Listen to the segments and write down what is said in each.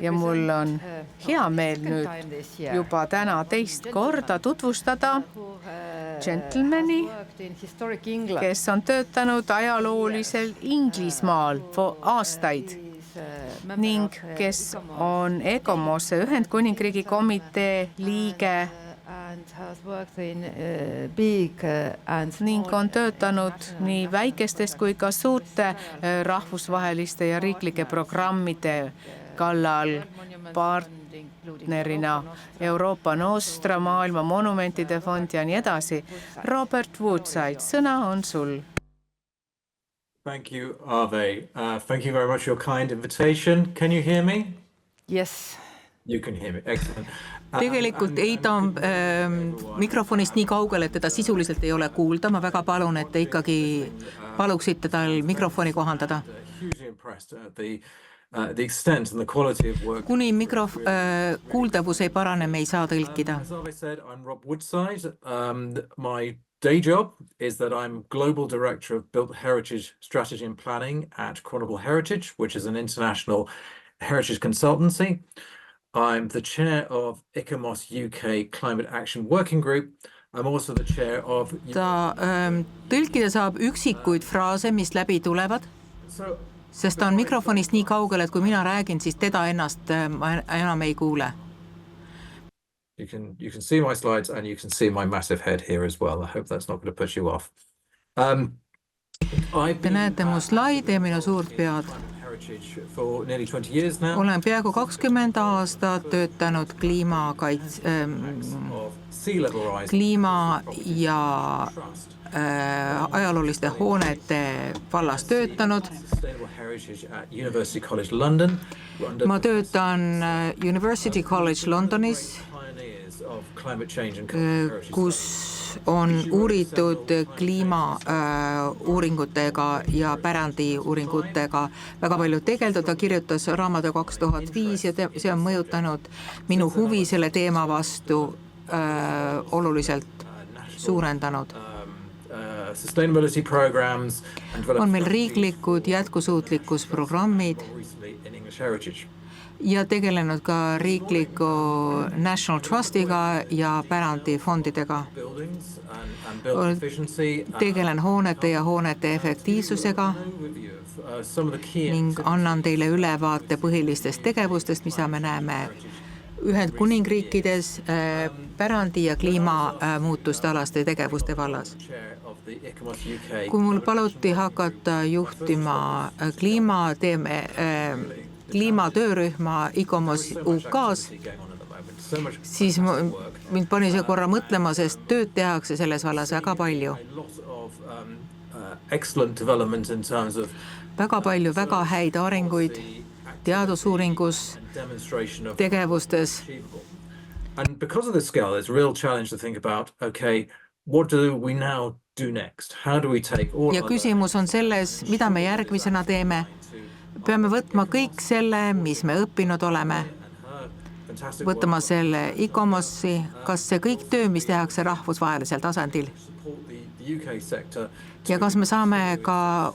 ja mul on hea meel nüüd juba täna teist korda tutvustada džentelmeni, kes on töötanud ajaloolisel Inglismaal aastaid ning kes on ECOMOS-e Ühendkuningriigi komitee liige ning on töötanud nii väikestes kui ka suurte rahvusvaheliste ja riiklike programmide kallal partnerina Euroopa Nostra, Maailma Monumentide Fond ja nii edasi. Robert Woodside, sõna on sul. Thank you, Ave. Thank you very much for your kind invitation. Can you hear me? Yes. You can hear me. Excellent. Tegelikult ei ta on mikrofonist nii kaugel, et teda sisuliselt ei ole kuulda. Ma väga palun, et te ikkagi paluksite tal mikrofoni kohandada. Kuni kuuldavus ei parane, me ei saa tõlkida. As I said, I'm Rob Woodside. My day job is that I'm Global Director of Built Heritage Strategy and Planning at Chronicle Heritage, which is an international heritage consultancy. I'm the chair of ICOMOS UK Climate Action Working Group. I'm also the chair of... Ta tõlkida saab üksikuid fraase, mis läbi tulevad, sest ta on mikrofonist nii kaugel, et kui mina räägin, siis teda ennast enam ei kuule. You can see my slides and you can see my massive head here as well. I hope that's not going to put you off. Te näete mu slaide ja minu suurt pead. Olen peaaegu 20 aastat töötanud kliima ja ajalooliste hoonete vallas töötanud. Ma töötan University College Londonis, kus on uuritud kliimauuringutega ja pärandiuuringutega väga palju tegeldud. Ta kirjutas raamatu 2005 ja see on mõjutanud minu huvi selle teema vastu oluliselt suurendanud. On meil riiklikud jätkusuutlikkusprogrammid ja tegelenud ka riikliku National Trustiga ja pärandifondidega. Tegelen hoonete ja hoonete efektiivsusega ning annan teile ülevaate põhilistest tegevustest, mida me näeme Ühendkuningriikides pärandi ja kliimamuutuste alaste tegevuste vallas. Kui mul paluti hakata juhtima kliimatöörühma ICOMOS UK-s, siis mind pani see korra mõtlema, sest tööd tehakse selles vallas väga palju. Väga palju väga häid arenguid teadusuuringus, tegevustes. And because of this scale, it's a real challenge to think about, okay, what do we now do next? How do we take all... Ja küsimus on selles, mida me järgmisena teeme. Peame võtma kõik selle, mis me õppinud oleme, võtma selle ICOMOS-i, kas see kõik töö, mis tehakse rahvusvahelisel tasandil. Ja kas me saame ka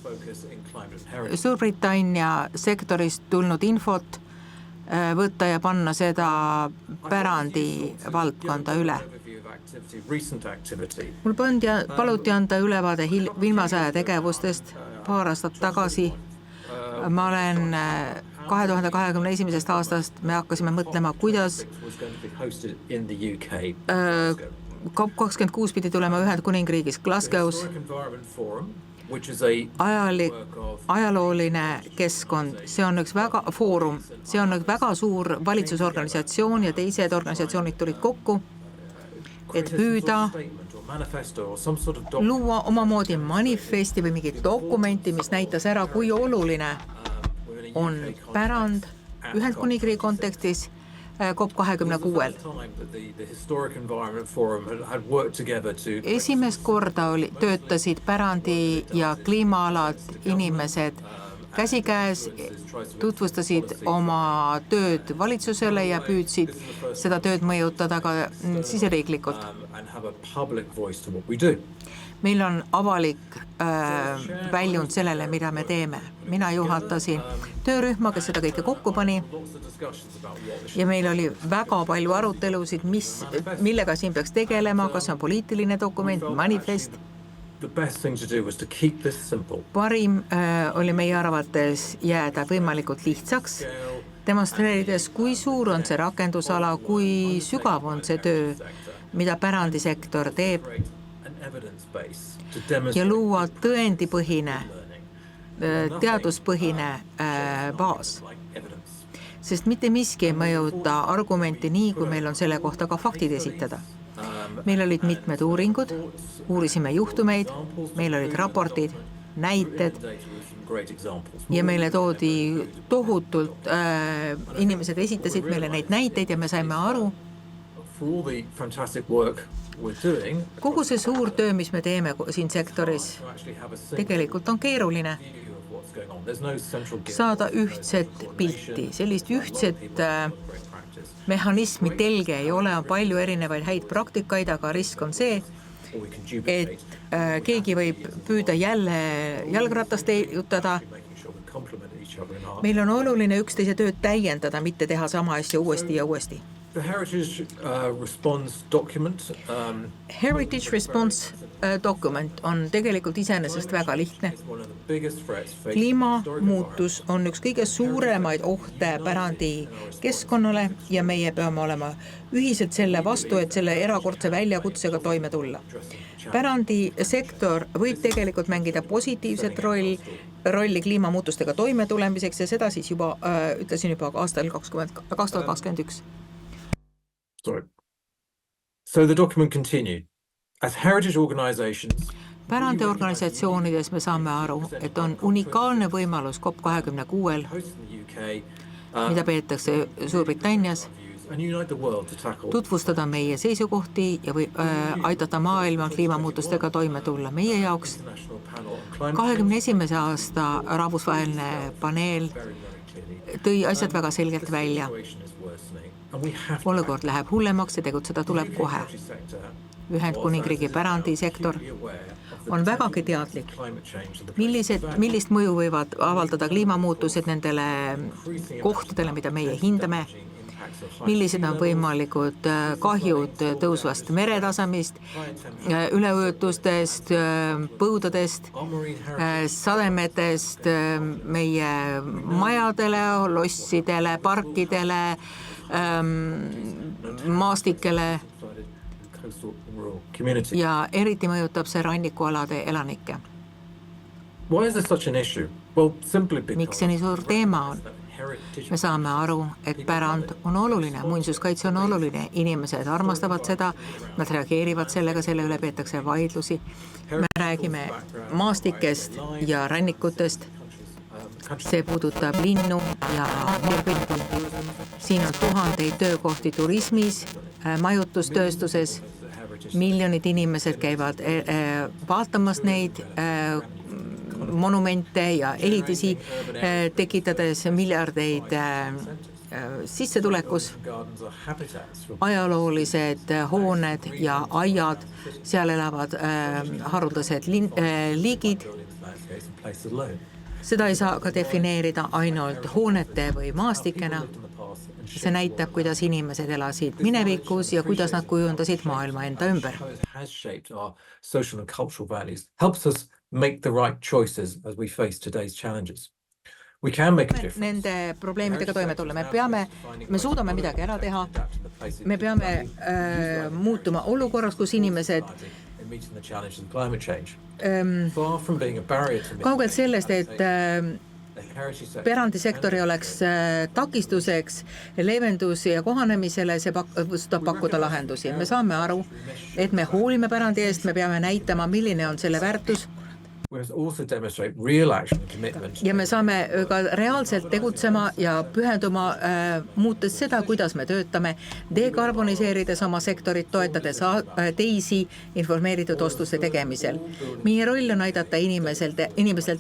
Suurbritannia sektorist tulnud infot võtta ja panna seda pärandi valdkonda üle. Mul paluti anda ülevaade viimase aja tegevustest paar aastat tagasi. Ma olen 2021. aastast, me hakkasime mõtlema, kuidas COP26 pidi tulema Ühendkuningriigis Glasgow's. Ajalooline keskkond, see on üks väga foorum, see on üks väga suur valitsusorganisatsioon ja teised organisatsioonid tulid kokku, et püüda luua omamoodi manifesti või mingit dokumenti, mis näitas ära, kui oluline on pärand Ühendkuningriigi kontekstis COP26. Esimest korda töötasid pärandi ja kliimaalad inimesed käsikäes, tutvustasid oma tööd valitsusele ja püüdsid seda tööd mõjutada ka siseriiklikult. meil on avalik väljund sellele, mida me teeme. Mina juhatasin töörühma, kes seda kõike kokku pani ja meil oli väga palju arutelusid, millega siin peaks tegelema, kas on poliitiline dokument, manifest. Parim oli meie arvates jääda võimalikult lihtsaks, demonstreerides, kui suur on see rakendusala, kui sügav on see töö, mida pärandisektor teeb ja luua tõendipõhine, teaduspõhine baas. Sest mitte miski ei mõjuta argumenti nii, kui meil on selle kohta ka faktid esitada. Meil olid mitmed uuringud, uurisime juhtumeid, meil olid raportid, näited ja meile toodi tohutult, inimesed esitasid meile neid näiteid ja me saime aru, kogu see suur töö, mis me teeme siin sektoris, tegelikult on keeruline saada ühtset pilti, sellist ühtset mehhanismi telge ei ole, on palju erinevaid häid praktikaid, aga risk on see, et keegi võib püüda jälle jalgratast jutada. Meil on oluline üksteise tööd täiendada, mitte teha sama asja uuesti ja uuesti. The Heritage Response document. Heritage Response document on tegelikult iseenesest väga lihtne. Kliimamuutus on üks kõige suuremaid ohte pärandi keskkonnale ja meie peame olema ühiselt selle vastu, et selle erakordse väljakutsega toime tulla. Pärandisektor võib tegelikult mängida positiivset rolli kliimamuutustega toime tulemiseks ja seda siis juba, ütlesin juba aastal 2021. Sorry. So the document continued. As heritage organizations, pärandiorganisatsioonides me saame aru, et on unikaalne võimalus COP26, mida peetakse Suurbritannias, tutvustada meie seisukohti ja aidata maailma kliimamuutustega toime tulla. Meie jaoks 21. aasta rahvusvaheline paneel tõi asjad väga selgelt välja. Olukord läheb hullemaks ja tegutseda tuleb kohe. Ühendkuningriigi pärandisektor on vägagi teadlik, millist mõju võivad avaldada kliimamuutused nendele kohtadele, mida meie hindame, millised on võimalikud kahjud tõusvast meretasemest, üleujutustest, põudadest, sademetest, meie majadele, lossidele, parkidele, maastikele ja eriti mõjutab see rannikualade elanikke. Miks see nii suur teema on? Me saame aru, et pärand on oluline, muinsuskaitse on oluline, inimesed armastavad seda, nad reageerivad sellega, selle üle peetakse vaidlusi. Me räägime maastikest ja rannikutest, see puudutab linnu ja merpilti. Siin on tuhandeid töökohti turismis, majutustööstuses, miljonid inimesed käivad vaatamas neid monumente ja ehitisi, tekitades miljardeid sissetulekus, ajaloolised hooned ja aiad, seal elavad haruldased liigid. Seda ei saa ka defineerida ainult hoonete või maastikena. See näitab, kuidas inimesed elasid minevikus ja kuidas nad kujundasid maailma enda ümber. Nende probleemidega toime tulla. Me suudame midagi ära teha. Me peame muutuma olukorras, kus inimesed kaugelt sellest, et pärandisektori oleks takistuseks, leevendus ja kohanemisele, see saab pakkuda lahendusi. Me saame aru, et me hoolime pärandi eest, me peame näitama, milline on selle väärtus. Ja me saame ka reaalselt tegutsema ja pühenduma muutes seda, kuidas me töötame, dekarboniseerides oma sektorit, toetades teisi informeeritud ostuste tegemisel. Meie roll on aidata inimesel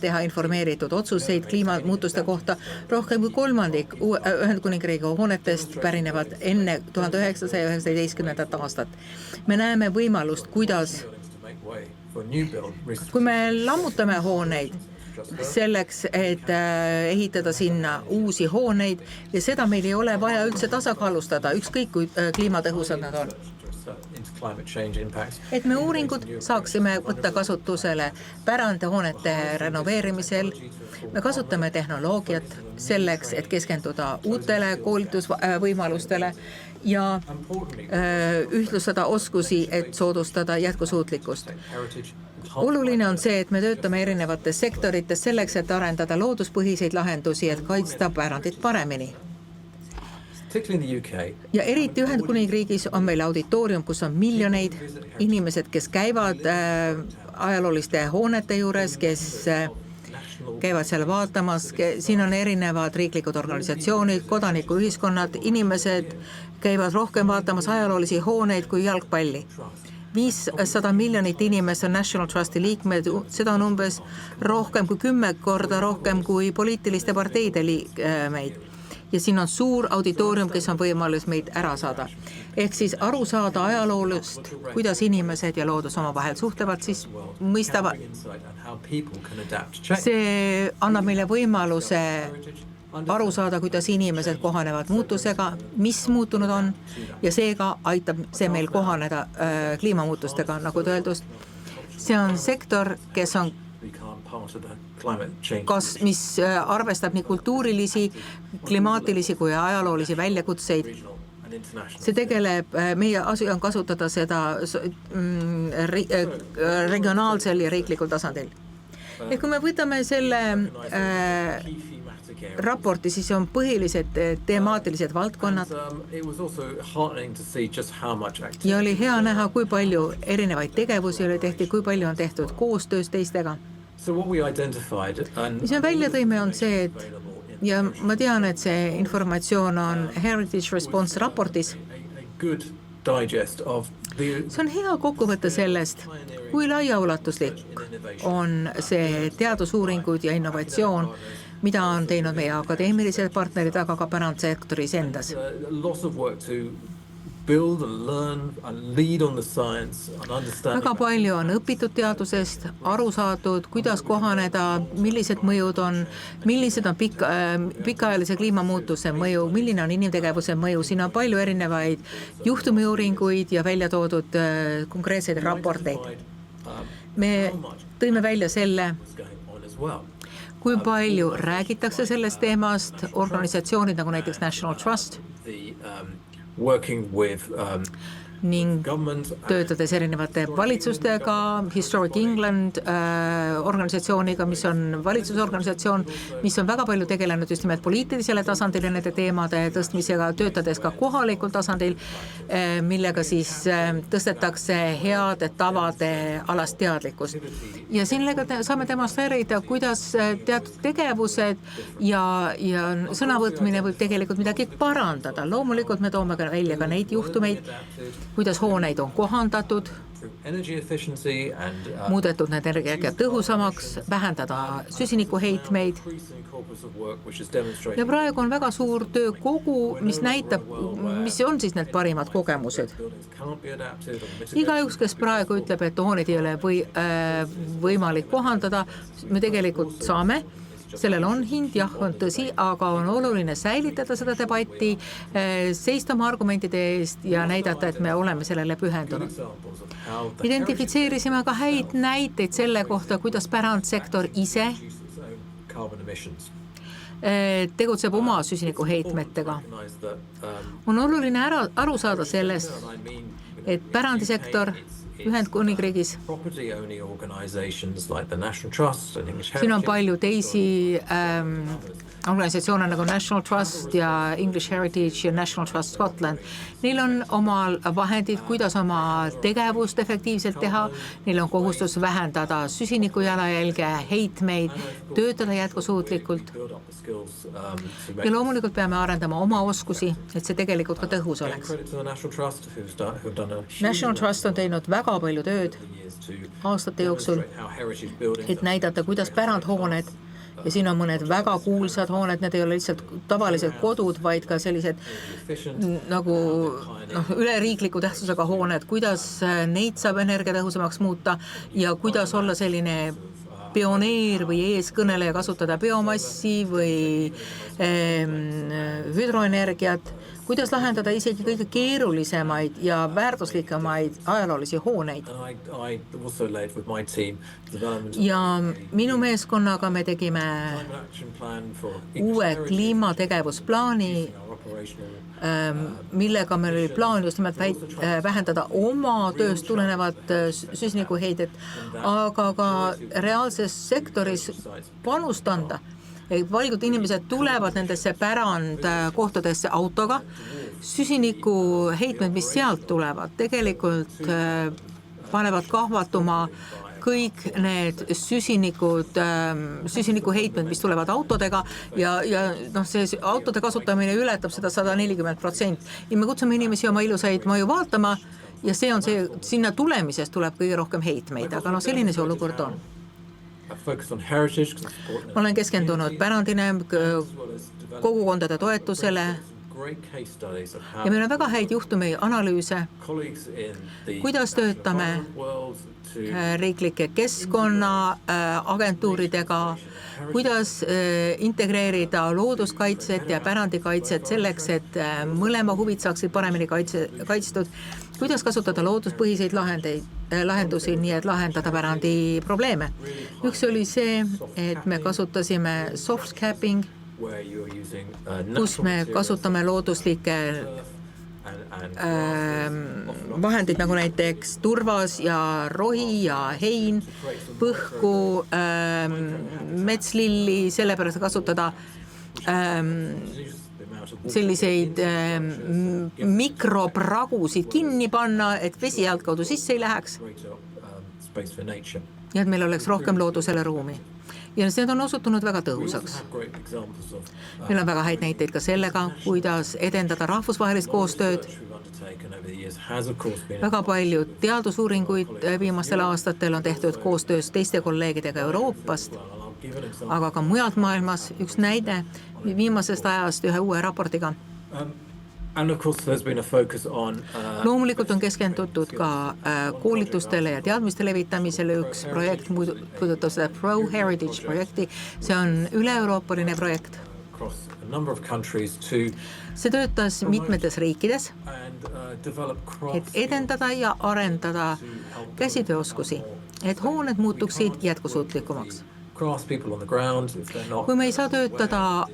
teha informeeritud otsuseid kliimamuutuste kohta. Rohkem kui kolmandik Ühendkuningriigi hoonetest pärinevad enne 1919. aastat. Me näeme võimalust, kuidas for a new build. kui me lammutame hooneid selleks, et ehitada sinna uusi hooneid ja seda meil ei ole vaja üldse tasakaalustada, ükskõik kui kliimatõhusad nad on. Et me uuringud saaksime võtta kasutusele pärandihoonete renoveerimisel. Me kasutame tehnoloogiat selleks, et keskenduda uutele koolitusvõimalustele ja ühtlustada oskusi, et soodustada jätkusuutlikkust. Oluline on see, et me töötame erinevates sektorites selleks, et arendada looduspõhiseid lahendusi, et kaitsta pärandit paremini. Ja eriti Ühendkuningriigis on meil auditoorium, kus on miljoneid inimesed, kes käivad ajalooliste hoonete juures, kes käivad seal vaatamas. Siin on erinevad riiklikud organisatsioonid, kodanikuühiskonnad, inimesed käivad rohkem vaatamas ajaloolisi hooneid kui jalgpalli. 500 miljonit inimest on National Trusti liikmed, seda on umbes rohkem kui 10 korda rohkem kui poliitiliste parteide liikmeid. Ja siin on suur auditoorium, kes on võimalus meid ära saada. Ehk siis aru saada ajaloolust, kuidas inimesed ja loodus omavahel suhtlevad, siis mõistavad. See annab meile võimaluse aru saada, kuidas inimesed kohanevad muutusega, mis muutunud on ja seega aitab see meil kohaneda kliimamuutustega, nagu öeldud. See on sektor, kes on mis arvestab nii kultuurilisi, klimaatilisi kui ajaloolisi väljakutseid. See tegeleb, meie asi on kasutada seda regionaalsel ja riiklikul tasandil. Ja kui me võtame selle raporti, siis on põhilised temaatilised valdkonnad. Ja oli hea näha, kui palju erinevaid tegevusi oli tehtud, kui palju on tehtud koostöös teistega. Mis me välja tõime on see, et ja ma tean, et see informatsioon on Heritage Response raportis. See on hea kokkuvõte sellest, kui laiaulatuslik on see teadusuuringud ja innovatsioon, mida on teinud meie akadeemilised partnerid, aga ka pärandsektoris endas. Väga palju on õpitud teadusest, aru saadud, kuidas kohaneda, millised mõjud on, millised on pikaajalise kliimamuutuse mõju, milline on inimtegevuse mõju. Siin on palju erinevaid juhtumiuuringuid ja välja toodud konkreetseid raporteid. Me tõime välja selle, kui palju räägitakse sellest teemast, organisatsioonid nagu näiteks National Trust, ning töötades erinevate valitsustega, Historic England organisatsiooniga, mis on valitsusorganisatsioon, mis on väga palju tegelenud just nimelt poliitilisele tasandile nende teemade tõstmisega, töötades ka kohalikul tasandil, millega siis tõstetakse heade tavade alast teadlikkust. Ja sellega saame demonstreerida, kuidas teatud tegevused ja sõnavõtmine võib tegelikult midagi parandada. Loomulikult me toome ka välja ka neid juhtumeid, kuidas hooneid on kohandatud, muudetud need energia tõhusamaks, vähendada süsinikuheitmeid. Ja praegu on väga suur töö kogu, mis näitab, mis on siis need parimad kogemused. Igaüks, kes praegu ütleb, et hooned ei ole võimalik kohandada, me tegelikult saame. Sellel on hind, jah, on tõsi, aga on oluline säilitada seda debatti, seista oma argumentide eest ja näidata, et me oleme sellele pühendunud. Identifitseerisime ka häid näiteid selle kohta, kuidas pärandsektor ise tegutseb oma süsinikuheitmetega. On oluline aru saada sellest, et pärandisektor Ühendkuningriigis. Siin on palju teisi organisatsioone nagu National Trust ja English Heritage ja National Trust Scotland. Neil on omal vahendid, kuidas oma tegevust efektiivselt teha. Neil on kohustus vähendada süsinikujalajälge, heitmeid, töötada jätkusuutlikult. Ja loomulikult peame arendama oma oskusi, et see tegelikult ka tõhus oleks. National Trust on teinud väga palju tööd aastate jooksul, et näidata, kuidas pärandhooned ja siin on mõned väga kuulsad hooned, need ei ole lihtsalt tavalised kodud, vaid ka sellised nagu üleriikliku tähtsusega hooned, kuidas neid saab energiatõhusamaks muuta ja kuidas olla selline pioneer või eeskõneleja, kasutada biomassi või hüdroenergiat, kuidas lahendada isegi kõige keerulisemaid ja väärtuslikemaid ajaloolisi hooneid. Ja minu meeskonnaga me tegime uue kliimategevusplaani, millega meil oli plaan just nimelt vähendada oma tööst tulenevat süsinikuheidet, aga ka reaalses sektoris panust anda. Paljud inimesed tulevad nendesse pärandkohtadesse autoga, süsiniku heitmed, mis sealt tulevad, tegelikult panevad kahvatuma kõik need süsiniku heitmed, mis tulevad autodega ja see autode kasutamine ületab seda 140%. Ja me kutsume inimesi oma ilusaid maju vaatama ja see on see, sinna tulemisest tuleb kõige rohkem heitmeid, aga selline see olukord on. Ma olen keskendunud pärandine, kogukondade toetusele ja meil on väga häid juhtumi analüüse, kuidas töötame riiklike keskkonnaagentuuridega, kuidas integreerida looduskaitset ja pärandikaitset selleks, et mõlema huvid saaksid paremini kaitstud, kuidas kasutada looduspõhiseid lahendusi, nii et lahendada pärandi probleeme. Üks oli see, et me kasutasime soft capping, kus me kasutame looduslikke vahendid nagu näiteks turvas ja rohi ja hein, põhku, metslilli, sellepärast kasutada selliseid mikropragusid kinni panna, et vesi altkaudu sisse ei läheks ja et meil oleks rohkem loodusele ruumi. Ja need on osutunud väga tõhusaks. Meil on väga häid näiteid ka sellega, kuidas edendada rahvusvahelist koostööd. Väga palju teadusuuringuid viimastel aastatel on tehtud koostöös teiste kolleegidega Euroopast, aga ka mujalt maailmas. Üks näide viimasest ajast ühe uue raportiga. Loomulikult on keskendutud ka koolitustele ja teadmiste levitamisele. Üks projekt puudutab seda Pro-Heritage projekti. See on üle-euroopaline projekt. See töötas mitmetes riikides, et edendada ja arendada käsitööoskusi, et hooned muutuksid jätkusuutlikumaks. Kui me ei saa töötada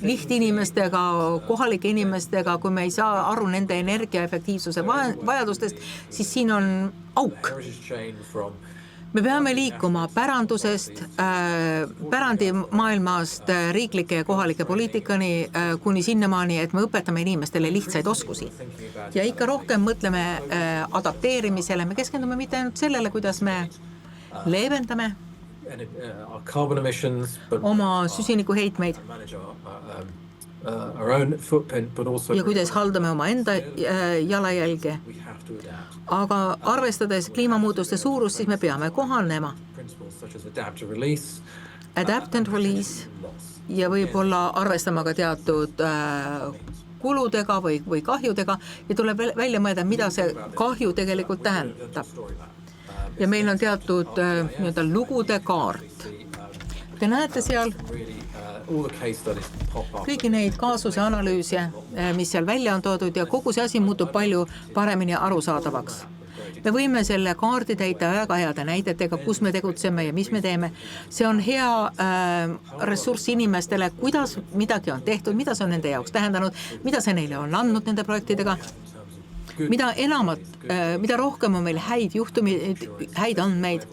lihtinimestega, kohalike inimestega, kui me ei saa aru nende energiaefektiivsuse vajadustest, siis siin on auk. Me peame liikuma pärandusest, pärandimaailmast riiklike ja kohalike poliitikani kuni sinnamaani, et me õpetame inimestele lihtsaid oskusi. Ja ikka rohkem mõtleme adapteerimisele, me keskendume mitte ainult sellele, kuidas me leevendame oma süsinikuheitmeid ja kuidas haldame oma enda jalajälge. Aga arvestades kliimamuutuste suurust, siis me peame kohanema. Adapt and release ja võib-olla arvestama ka teatud kuludega või kahjudega ja tuleb välja mõelda, mida see kahju tegelikult tähendab. Ja meil on teatud lugude kaart. Te näete seal kõigi neid kaasuse analüüse, mis seal välja on toodud ja kogu see asi muutub palju paremini arusaadavaks. Me võime selle kaardi täita väga heade näidetega, kus me tegutseme ja mis me teeme. See on hea ressurss inimestele, kuidas midagi on tehtud, mida see on nende jaoks tähendanud, mida see neile on andnud nende projektidega. Mida rohkem on meil häid juhtumeid, häid andmeid,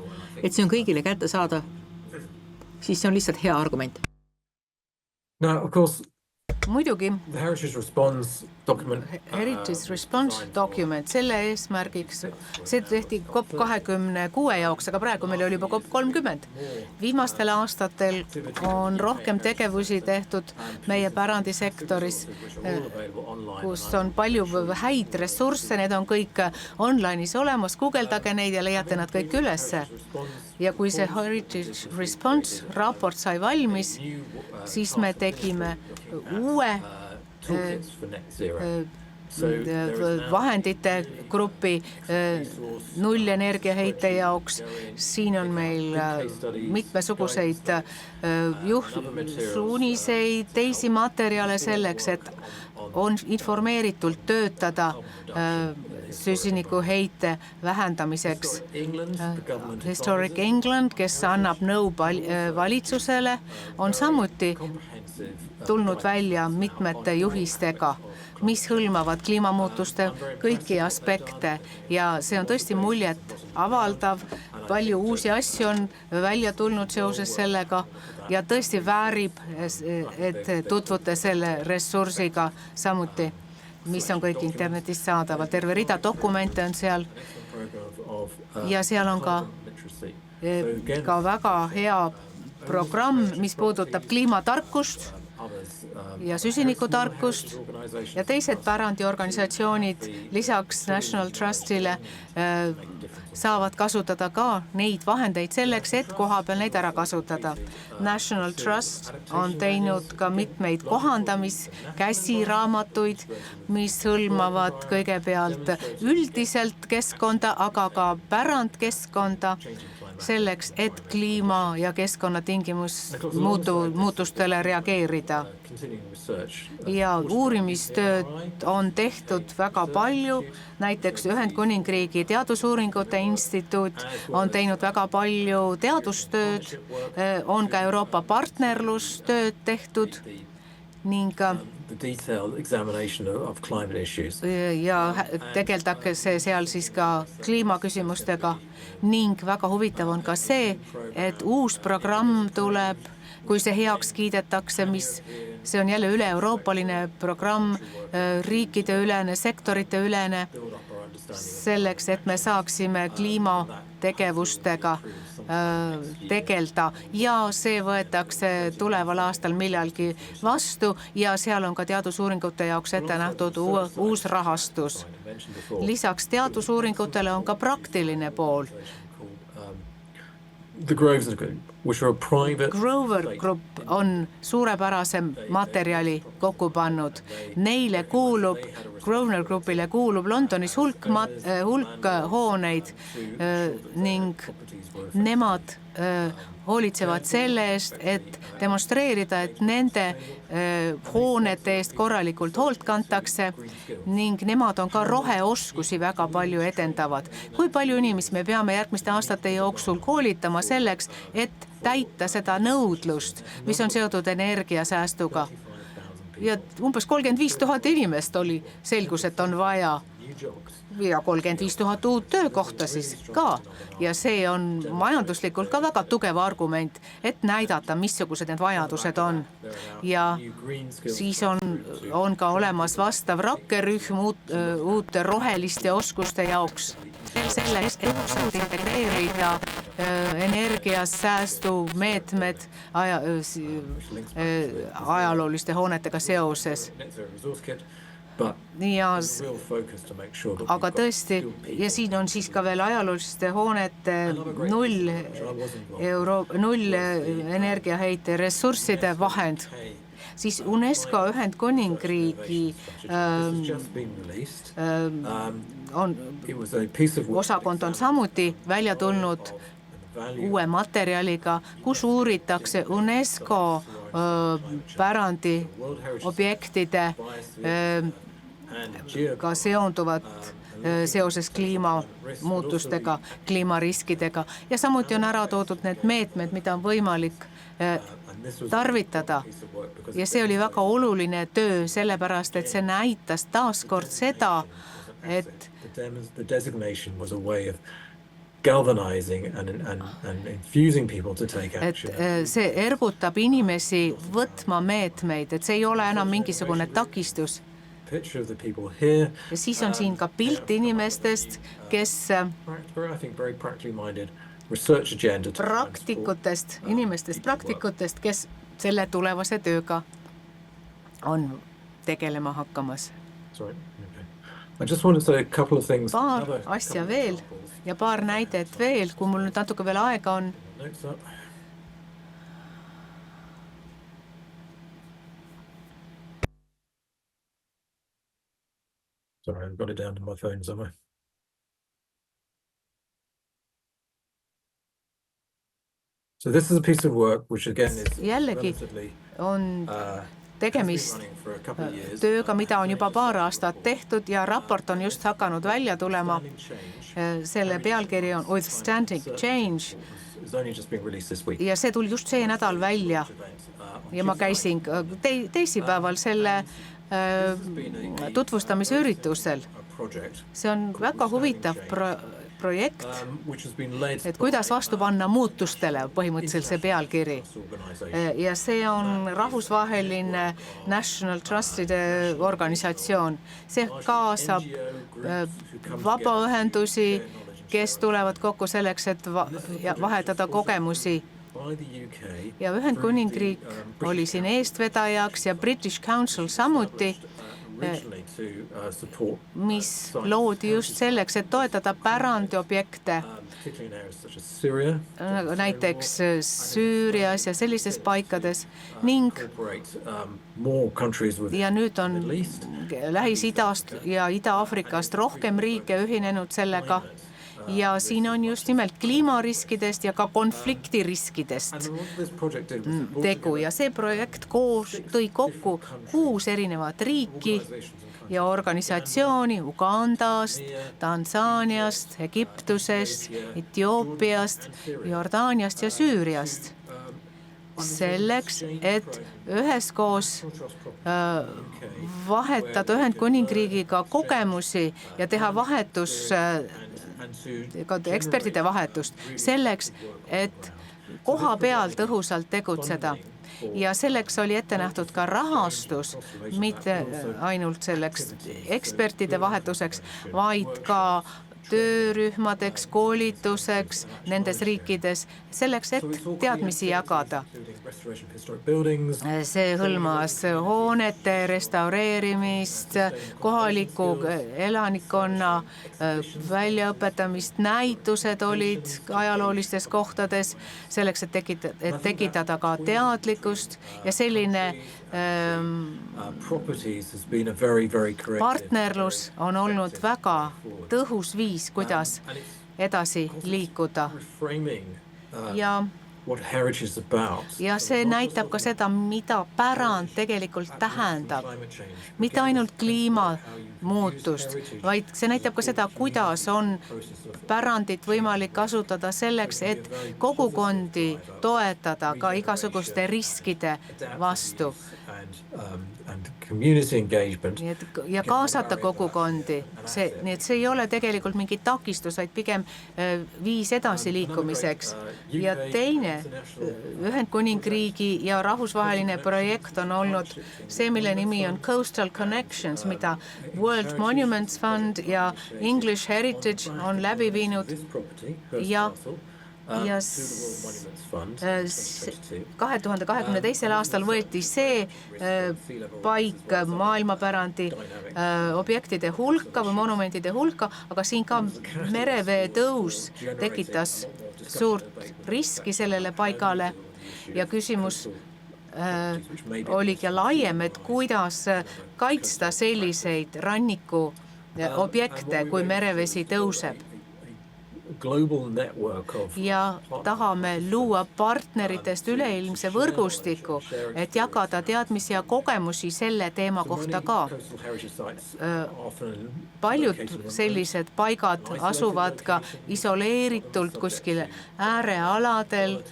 et see on kõigile kätte saada, siis see on lihtsalt hea argument. muidugi The Heritage Response document. Heritage Response document, selle eesmärgiks, see tehti COP26 jaoks, aga praegu meil oli juba COP30. Viimastel aastatel on rohkem tegevusi tehtud meie pärandisektoris, kus on palju häid ressursse, need on kõik online'is olemas, guugeldage neid ja leiate nad kõik ülesse. Ja kui see Heritage Response raport sai valmis, siis me tegime uue vahendite grupi nullenergiaheite jaoks. Siin on meil mitmesuguseid suuniseid, teisi materjale selleks, et on informeeritult töötada süsinikuheite vähendamiseks. Historic England, kes annab nõu valitsusele, on samuti tulnud välja mitmete juhistega, mis hõlmavad kliimamuutuste kõiki aspekte ja see on tõesti muljet avaldav. Palju uusi asju on välja tulnud seoses sellega ja tõesti väärib, et tutvute selle ressursiga samuti, mis on kõik internetis saadaval. Terve rida dokumente on seal ja seal on ka väga hea programm, mis puudutab kliimatarkust ja süsinikutarkust ja teised pärandiorganisatsioonid lisaks National Trustile saavad kasutada ka neid vahendeid selleks, et koha peal neid ära kasutada. National Trust on teinud ka mitmeid kohandamiskäsiraamatuid, mis hõlmavad kõigepealt üldiselt keskkonda, aga ka pärandkeskkonda, selleks, et kliima- ja keskkonnatingimustele reageerida. Ja uurimistööd on tehtud väga palju, näiteks Ühendkuningriigi teadusuuringute instituut on teinud väga palju teadustööd, on ka Euroopa partnerlustööd tehtud ning ja tegeldakse seal siis ka kliimaküsimustega ning väga huvitav on ka see, et uus programm tuleb, kui see heaks kiidetakse, see on jälle üle-euroopaline programm, riikide ülene, sektorite ülene, selleks, et me saaksime kliimategevustega tegelda ja see võetakse tuleval aastal millalgi vastu ja seal on ka teadusuuringute jaoks ette nähtud uus rahastus. Lisaks teadusuuringutele on ka praktiline pool. Grover Group on suurepärase materjali kokku pannud. Neile kuulub, Grover Groupile kuulub Londonis hulk hooneid ning nemad hoolitsevad selle eest, et demonstreerida, et nende hoonete eest korralikult hoolt kantakse ning nemad on ka roheoskusi väga palju edendavad. Kui palju inimesi me peame järgmiste aastate jooksul koolitama selleks, et täita seda nõudlust, mis on seotud energiasäästuga. Ja umbes 35 000 inimest selgus, et on vaja ja 35 000 uut töökohta siis ka. Ja see on majanduslikult ka väga tugev argument, et näidata, missugused need vajadused on. Ja siis on ka olemas vastav rakkerühm uute roheliste oskuste jaoks. Selleks, et saab integreerida energiasäästu meetmed ajalooliste hoonetega seoses. Aga tõesti, ja siin on siis ka veel ajalooliste hoonete null energiaheite ressursside vahend. Siis UNESCO Ühendkuningriigi osakond on samuti välja tulnud uue materjaliga, kus uuritakse UNESCO pärandi objektide ka seonduvat seoses kliimamuutustega, kliimariskidega ja samuti on ära toodud need meetmed, mida on võimalik tarvitada. Ja see oli väga oluline töö, sellepärast, et see näitas taaskord seda, et galvanizing and infusing people to take et action. see ergutab inimesi võtma meetmeid, et see ei ole enam mingisugune takistus. Picture of the people here. Ja siis on siin ka pilt inimestest, kes I think very practically minded research agenda. praktikutest, inimestest praktikutest, kes selle tulevase tööga on tegelema hakkamas. Sorry. Okay. I just want to say a couple of things. Paar asja veel ja paar näidet veel, kui mul nüüd natuke veel aega on. Notes up. Sorry, I've got it down to my phone somewhere. So this is a piece of work which again is Jällegi relatively on tegemist running for a couple of years. tööga, mida on juba paar aastat tehtud ja raport on just hakanud välja tulema. Selle pealkiri on Withstanding Change It's only just been released this week. ja see tuli just see nädal välja. Ja ma käisin teisipäeval selle tutvustamise üritusel. See on väga huvitav projekt, et kuidas vastu panna muutustele, põhimõtteliselt see pealkiri. Ja see on rahvusvaheline National Trustide organisatsioon. See kaasab vabaühendusi, kes tulevad kokku selleks, et vahetada kogemusi. Ja Ühendkuningriik oli siin eestvedajaks ja British Council samuti, mis loodi just selleks, et toetada pärandiobjekte, näiteks Süürias ja sellistes paikades ning ja nüüd on Lähis-Idast ja Ida-Afrikast rohkem riike ühinenud sellega ja siin on just nimelt kliimariskidest ja ka konfliktiriskidest tegu ja see projekt tõi kokku 6 erinevat riiki ja organisatsiooni Ugandast, Tansaaniast, Egiptusest, Etioopiast, Jordaaniast ja Süüriast. Selleks, et üheskoos vahetada Ühendkuningriigiga kogemusi ja teha vahetus, ekspertide vahetust, selleks, et koha peal tõhusalt tegutseda. Ja selleks oli ette nähtud ka rahastus, mitte ainult selleks ekspertide vahetuseks, vaid ka töörühmadeks, koolituseks nendes riikides, selleks, et teadmisi jagada. See hõlmas hoonete restaureerimist, kohaliku elanikkonna väljaõpetamist, näitused olid ajaloolistes kohtades, selleks, et tekitada ka teadlikkust ja selline partnerlus on olnud väga tõhus viis, kuidas edasi liikuda. Ja see näitab ka seda, mida pärand tegelikult tähendab. Mitte ainult kliimamuutust, vaid see näitab ka seda, kuidas on pärandit võimalik kasutada selleks, et kogukondi toetada ka igasuguste riskide vastu. Ja kaasata kogukondi. Nii et see ei ole tegelikult mingi takistus, vaid pigem viis edasi liikumiseks. Ja teine Ühendkuningriigi ja rahvusvaheline projekt on olnud see, mille nimi on Coastal Connections, mida World Monuments Fund ja English Heritage on läbi viinud ja 2022. aastal võeti see paik maailmapärandi objektide hulka või monumentide hulka, aga siin ka merevee tõus tekitas suurt riski sellele paigale ja küsimus oligi laiem, et kuidas kaitsta selliseid ranniku objekte, kui merevesi tõuseb. Ja tahame luua partneritest üleilmse võrgustiku, et jagada teadmisi ja kogemusi selle teema kohta ka. Paljud sellised paigad asuvad ka isoleeritult kuskil äärealadel,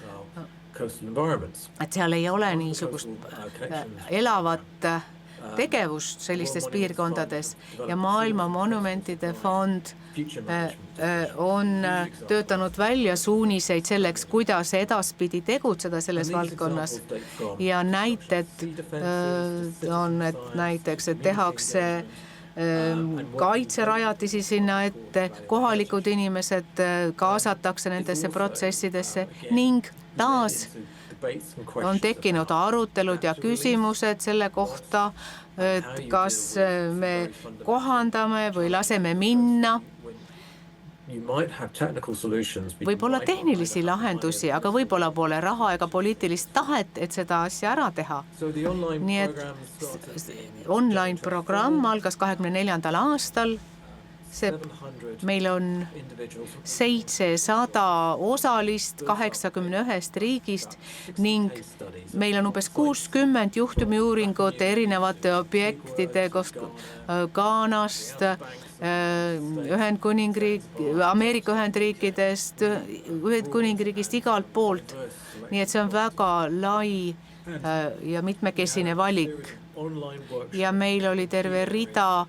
et seal ei ole niisugust elavat tegevust sellistes piirkondades ja Maailma Monumentide Fond on töötanud välja suuniseid selleks, kuidas edaspidi tegutseda selles valdkonnas ja näited on, et näiteks, et tehakse kaitserajatisi sinna ette, kohalikud inimesed kaasatakse nendesse protsessidesse ning taas on tekkinud arutelud ja küsimused selle kohta, et kas me kohandame või laseme minna. Võib-olla tehnilisi lahendusi, aga võib-olla pole raha ega poliitilist tahet, et seda asja ära teha. Nii et online programm algas 24. aastal. Meil on 700 osalist 81 riigist ning meil on umbes 60 juhtumiuuringut erinevate objektide Ghanast, Ameerika Ühendriikidest, Ühendkuningriigist, igalt poolt. Nii et see on väga lai ja mitmekesine valik. Ja meil oli terve rida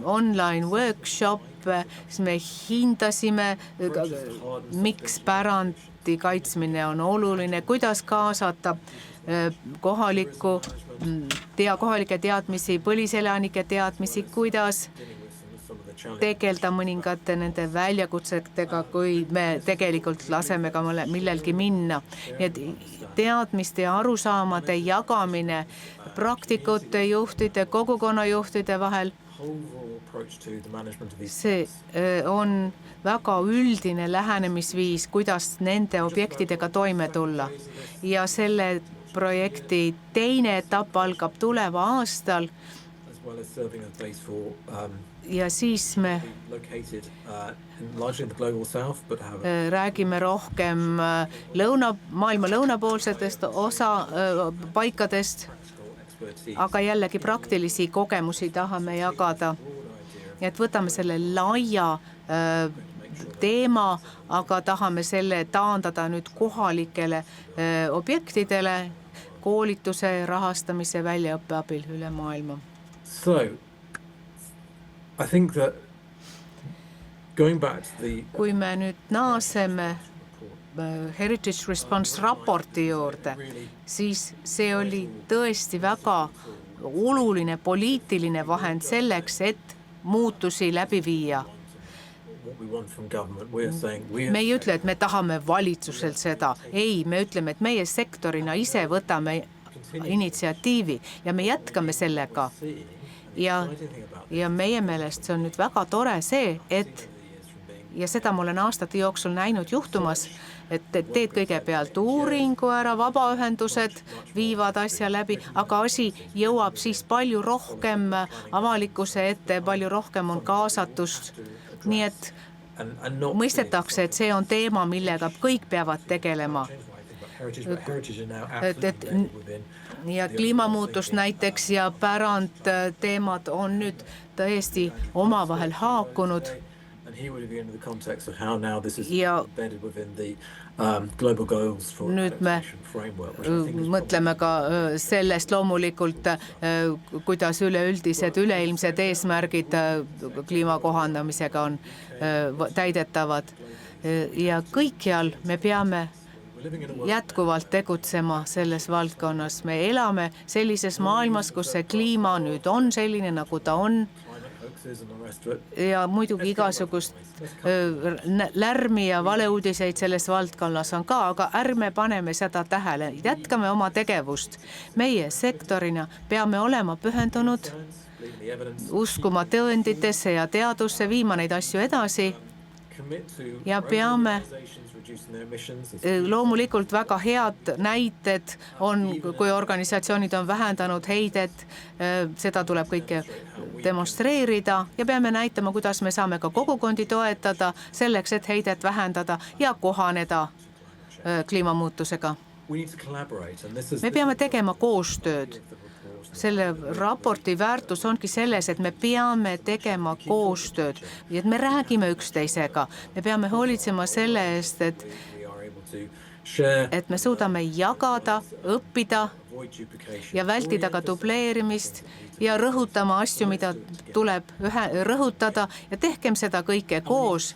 online workshoppe, siis me hindasime, miks pärandi kaitsmine on oluline, kuidas kaasata kohalike teadmisi, põliselanike teadmisi, kuidas tegelda mõningate nende väljakutsetega, kui me tegelikult laseme ka millelgi minna. Nii et teadmiste ja arusaamade jagamine praktikute, juhtide, kogukonnajuhtide vahel, see on väga üldine lähenemisviis, kuidas nende objektidega toime tulla. Ja selle projekti teine etapp algab tuleva aastal ja siis me räägime rohkem maailma lõunapoolsetest paikadest, aga jällegi praktilisi kogemusi tahame jagada. Et võtame selle laia teema, aga tahame selle taandada nüüd kohalikele objektidele koolituse, rahastamise, väljaõppe abil üle maailma. So, I think that going back to the... Kui me nüüd naaseme Heritage Response raporti juurde, siis see oli tõesti väga oluline poliitiline vahend selleks, et muutusi läbi viia. Me ei ütle, et me tahame valitsuselt seda. Ei, me ütleme, et meie sektorina ise võtame initsiatiivi ja me jätkame sellega. Ja meie meelest see on nüüd väga tore see, et, ja seda ma olen aastate jooksul näinud juhtumas, et teed kõigepealt uuringu ära, vabaühendused viivad asja läbi, aga asi jõuab siis palju rohkem avalikkuse ette, palju rohkem on kaasatust. Nii et mõistetakse, et see on teema, millega kõik peavad tegelema. Ja kliimamuutus näiteks ja pärand teemad on nüüd tõesti omavahel haakunud. Ja nüüd me mõtleme ka sellest loomulikult, kuidas üleüldised üleilmsed eesmärgid kliima kohandamisega on täidetavad. Ja kõikjal me peame jätkuvalt tegutsema selles valdkonnas. Me elame sellises maailmas, kus see kliima nüüd on selline, nagu ta on. Ja muidugi igasugust lärmi ja valeuudiseid selles valdkonnas on ka, aga ärme paneme seda tähele. Jätkame oma tegevust. Meie sektorina peame olema pühendunud, uskuma tõenditesse ja teadusse, viima neid asju edasi ja peame loomulikult väga head näited on, kui organisatsioonid on vähendanud heidet, seda tuleb kõike demonstreerida ja peame näitama, kuidas me saame ka kogukondi toetada selleks, et heidet vähendada ja kohaneda kliimamuutusega. Me peame tegema koostööd. Selle raporti väärtus ongi selles, et me peame tegema koostööd ja et me räägime üksteisega. Me peame hoolitsema selle eest, et me suudame jagada, õppida ja vältida ka dubleerimist ja rõhutama asju, mida tuleb rõhutada ja tehkem seda kõike koos.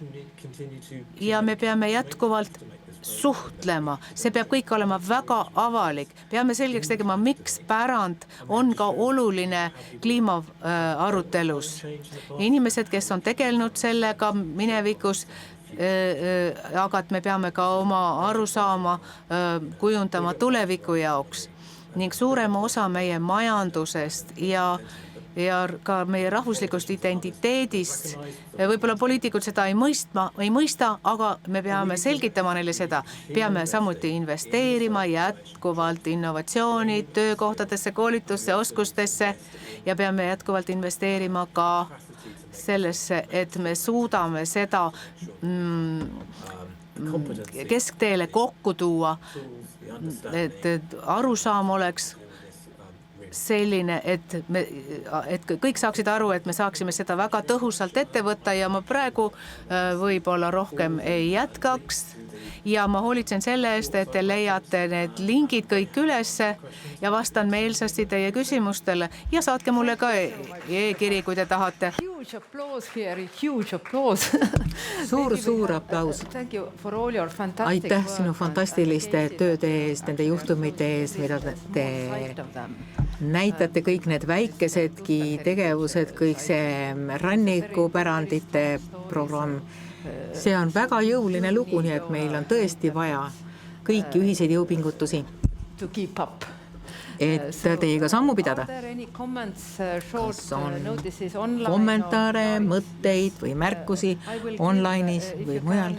Ja me peame jätkuvalt suhtlema, see peab kõik olema väga avalik. Peame selgeks tegema, miks pärand on ka oluline kliimaarutelus. Inimesed, kes on tegelenud sellega minevikus, aga et me peame ka oma arusaama kujundama tuleviku jaoks ning suurema osa meie majandusest ja ka meie rahvuslikust identiteedist. Võib-olla poliitikud seda ei mõista, aga me peame selgitama neile seda. Peame samuti investeerima jätkuvalt innovatsiooni, töökohtadesse, koolitusse, oskustesse ja peame jätkuvalt investeerima ka sellesse, et me suudame seda keskteele kokku tuua, et arusaam oleks selline, et kõik saaksid aru, et me saaksime seda väga tõhusalt ette võtta ja ma praegu võib-olla rohkem ei jätkaks ja ma hoolitsen selle eest, et te leiate need lingid kõik ülesse ja vastan meelsasti teie küsimustele ja saatke mulle ka e-kiri, kui te tahate. Huge applause here, huge applause. Suur aplaus. Aitäh sinu fantastiliste tööde eest, nende juhtumite eest, mida te näitate, kõik need väikesedki tegevused, kõik see rannikupärandite programm. See on väga jõuline lugu, nii et meil on tõesti vaja kõiki ühiseid jõupingutusi, et teiega sammu pidada. Kas on kommentaare, mõtteid või märkusi online'is või mujal?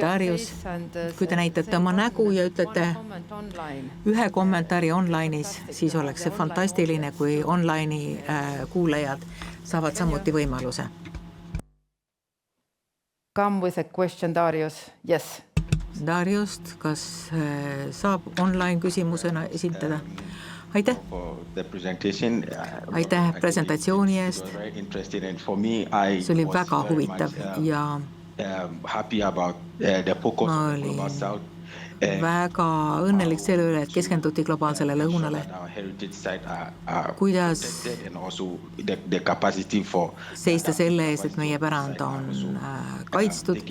Darius, kui te näitate oma nägu ja ütlete ühe kommentaari online'is, siis oleks see fantastiline, kui online'i kuulajad saavad samuti võimaluse. Come with a question, Darius. Yes. Dariust, kas saab online küsimusena esitada? Aitäh. Aitäh presentatsiooni eest. See oli väga huvitav ja ma olin väga õnnelik selle üle, et keskenduti globaalsele lõunale. Kuidas seista selle eest, et meie pärand on kaitstud,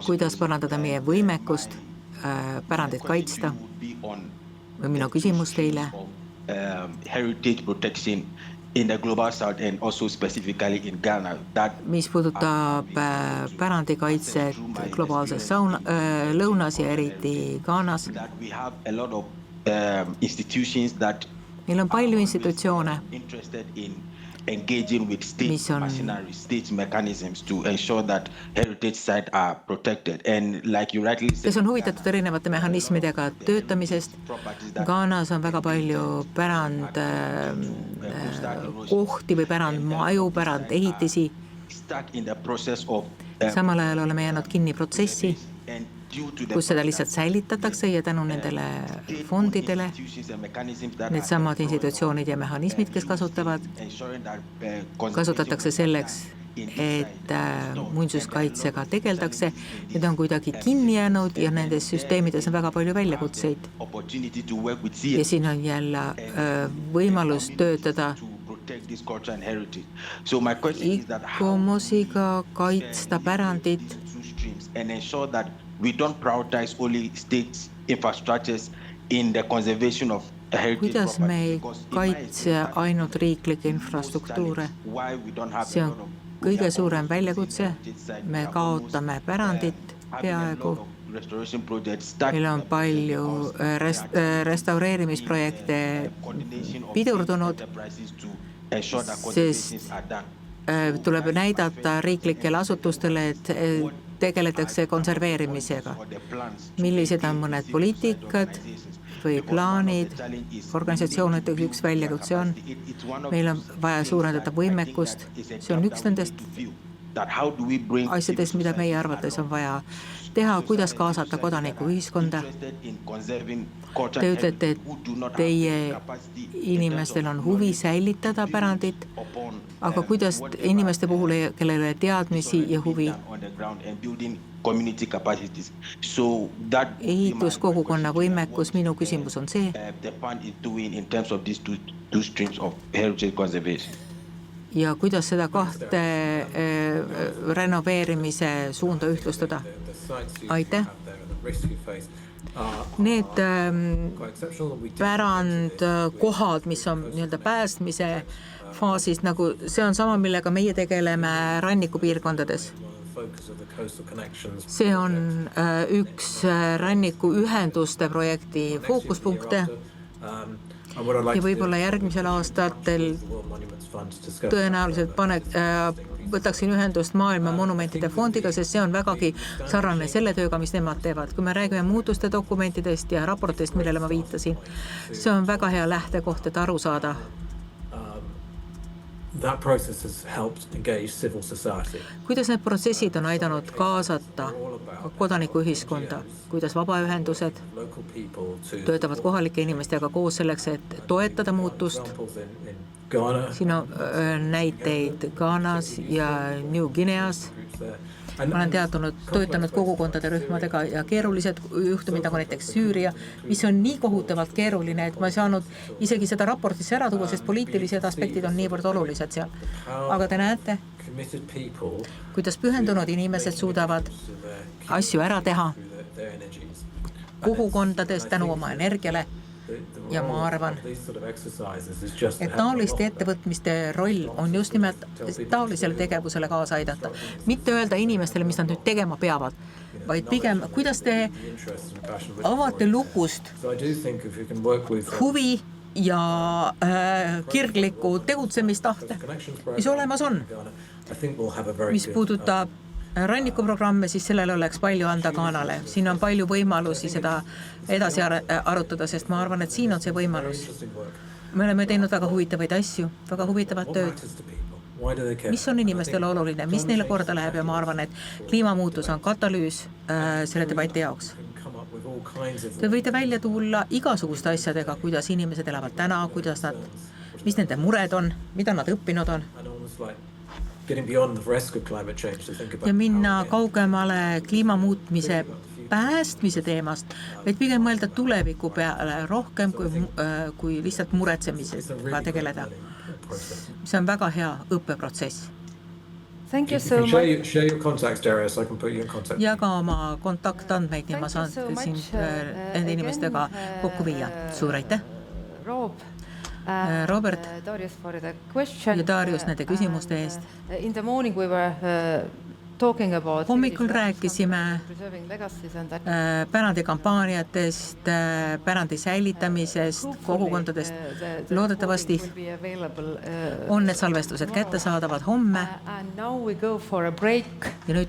kuidas parandada meie võimekust pärandit kaitsta. Minu küsimus teile. Heritage protection in the global south and also specifically in Ghana. Mis puudutab pärandikaitset globaalses lõunas ja eriti Ghanas. Meil on palju institutsioone, engaging with state machinery, state mechanisms to ensure that heritage sites are protected. And like you rightly said, kes on huvitatud erinevate mehhanismidega töötamisest. Ghanas on väga palju pärand kohti või pärandmaju, pärand ehitisi. Samal ajal oleme jäänud kinni protsessi, kus seda lihtsalt säilitatakse ja tänu nendele fondidele, need samad institutsioonid ja mehhanismid, kes kasutatakse selleks, et muinsuskaitsega tegeldakse, need on kuidagi kinni jäänud ja nendes süsteemides on väga palju väljakutseid. Ja siin on jälle võimalus töötada ICOMOS-iga kaitsta pärandit. We don't prioritize only state infrastructures in the conservation of heritage. Kuidas me ei kaitse ainult riiklikke infrastruktuure? See on kõige suurem väljakutse. Me kaotame pärandit peaaegu. Meil on palju restaureerimisprojekte pidurdunud, sest tuleb näidata riiklikele asutustele, et tegeletakse konserveerimisega. Millised on mõned poliitikad või plaanid, organisatsioonid, üks väljakutse on. Meil on vaja suurendada võimekust. See on üks nendest asjadest, mida meie arvates on vaja teha, kuidas kaasata kodanikuühiskonda. Te ütlete, et teie inimestel on huvi säilitada pärandit, aga kuidas inimeste puhul, kellele teadmisi ja huvi, ground and building community capacities. So that ehituskogukonna võimekus, minu küsimus on see, the fund is doing in terms of these two streams of heritage conservation. ja kuidas seda kahte renoveerimise suunda ühtlustada. Aitäh. Need pärandkohad, mis on nii-öelda päästmise faasis, nagu see on sama, millega meie tegeleme rannikupiirkondades. See on üks rannikuühenduste projekti fookuspunkte ja võib-olla järgmisel aastatel tõenäoliselt võtaksin ühendust Maailma Monumentide Fondiga, sest see on vägagi sarnane selle tööga, mis nemad teevad. Kui me räägime muutuste dokumentidest ja raportist, millele ma viitasin, see on väga hea lähtekoht, et aru saada. Kuidas need protsessid on aidanud kaasata kodanikuühiskonda, kuidas vabaühendused töötavad kohalike inimestega koos selleks, et toetada muutust. Siin on näiteid Ghanas ja New Guineas. Ma olen töötanud kogukondade rühmadega ja keerulised juhtumid, nagu näiteks Süüria, mis on nii kohutavalt keeruline, et ma ei saanud isegi seda raportisse ära tuua, sest poliitilised aspektid on niivõrd olulised seal. Aga te näete, kuidas pühendunud inimesed suudavad asju ära teha kogukondades tänu oma energiale. Ja ma arvan, et taoliste ettevõtmiste roll on just nimelt taolisele tegevusele kaasa aidata. Mitte öelda inimestele, mis nad nüüd tegema peavad, vaid pigem, kuidas te avate lukust huvi ja kirgliku tegutsemistahte, mis olemas on. Mis puudutab rannikuprogramme, siis sellele oleks palju anda Ghanale. Siin on palju võimalusi seda edasi arutada, sest ma arvan, et siin on see võimalus. Me oleme teinud väga huvitavaid asju, väga huvitavat tööd. Mis on inimestele oluline, mis neile korda läheb ja ma arvan, et kliimamuutus on katalüüs selle debati jaoks. Te võite välja tulla igasuguste asjadega, kuidas inimesed elavad täna, mis nende mured on, mida nad õppinud on. Ja minna kaugemale kliimamuutmise päästmise teemast, vaid pigem mõelda tuleviku peale rohkem kui lihtsalt muretsemisega tegeleda. See on väga hea õppeprotsess. Thank you so much. Share your contacts, Darius. I can put you in contact. Jaga oma kontaktandmeid, nii ma saan siin nende inimestega kokku viia. Suur aitäh. Robert ja Darius nende küsimuste eest. Hommikul rääkisime pärandikampaaniatest, pärandi säilitamisest, kogukondadest. Loodetavasti on need salvestused kättesaadavad homme. Ja nüüd